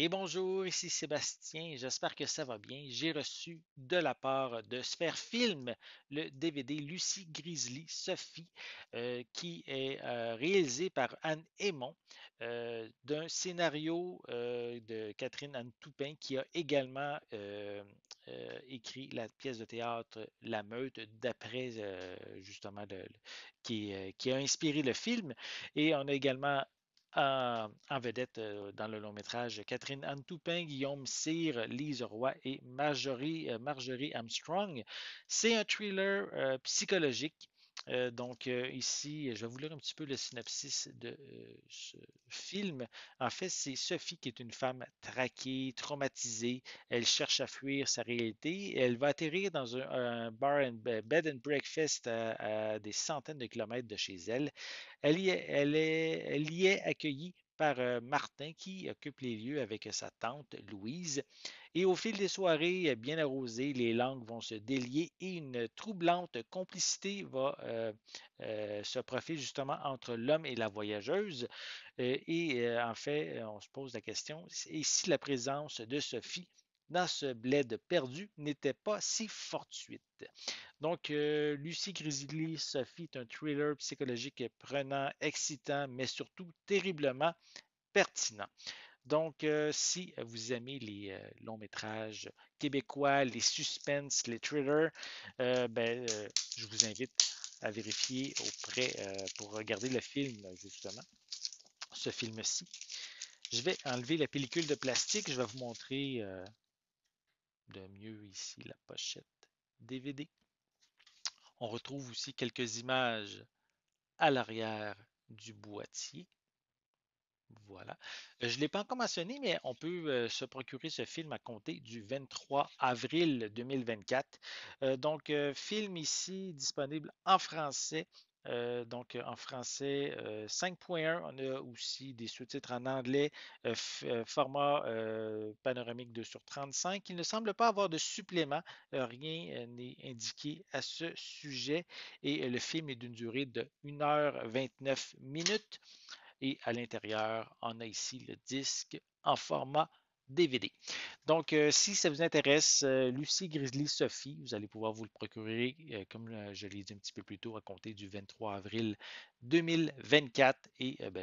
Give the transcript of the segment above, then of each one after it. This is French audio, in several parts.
Et bonjour, ici Sébastien, j'espère que ça va bien. J'ai reçu de la part de Sphère Film le DVD Lucie Grizzly Sophie qui est réalisé par Anne Aymon d'un scénario de Catherine Anne Toupin qui a également écrit la pièce de théâtre La Meute d'après justement qui a inspiré le film. Et on a également en vedette dans le long métrage Catherine Anne Toupin, Guillaume Cyr, Lise Roy et Marjorie Armstrong. C'est un thriller psychologique. Ici, je vais vous lire un petit peu le synopsis de ce film. En fait, c'est Sophie qui est une femme traquée, traumatisée. Elle cherche à fuir sa réalité. Elle va atterrir dans un bed and breakfast à des centaines de kilomètres de chez elle. Elle y est accueillie par Martin qui occupe les lieux avec sa tante Louise. Et au fil des soirées bien arrosées, les langues vont se délier et une troublante complicité va se profiler justement entre l'homme et la voyageuse. En fait, on se pose la question, et si la présence de Sophie dans ce bled perdu n'était pas si fortuite? Lucie Grizzly Sophie est un thriller psychologique prenant, excitant, mais surtout terriblement pertinent. Si vous aimez les longs métrages québécois, les suspens, les thrillers, je vous invite à vérifier auprès pour regarder le film, justement, ce film-ci. Je vais enlever la pellicule de plastique. Je vais vous montrer de mieux ici la pochette DVD. On retrouve aussi quelques images à l'arrière du boîtier. Voilà. Je ne l'ai pas encore mentionné, mais on peut se procurer ce film à compter du 23 avril 2024. Film ici disponible en français. En français 5.1. On a aussi des sous-titres en anglais, format panoramique 2 sur 35. Il ne semble pas avoir de supplément. Rien n'est indiqué à ce sujet. Et le film est d'une durée de 1h29 minutes. Et à l'intérieur, on a ici le disque en format DVD. Si ça vous intéresse, Lucie Grizzly Sophie, vous allez pouvoir vous le procurer, comme je l'ai dit un petit peu plus tôt, à compter du 23 avril 2024.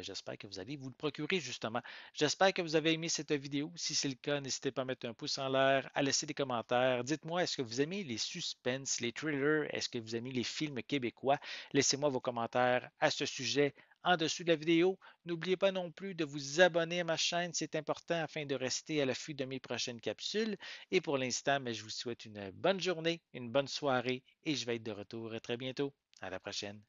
J'espère que vous allez vous le procurer justement. J'espère que vous avez aimé cette vidéo. Si c'est le cas, n'hésitez pas à mettre un pouce en l'air, à laisser des commentaires. Dites-moi, est-ce que vous aimez les suspens, les thrillers? Est-ce que vous aimez les films québécois? Laissez-moi vos commentaires à ce sujet en dessous de la vidéo. N'oubliez pas non plus de vous abonner à ma chaîne, c'est important afin de rester à l'affût de mes prochaines capsules. Et pour l'instant, je vous souhaite une bonne journée, une bonne soirée et je vais être de retour très bientôt. À la prochaine.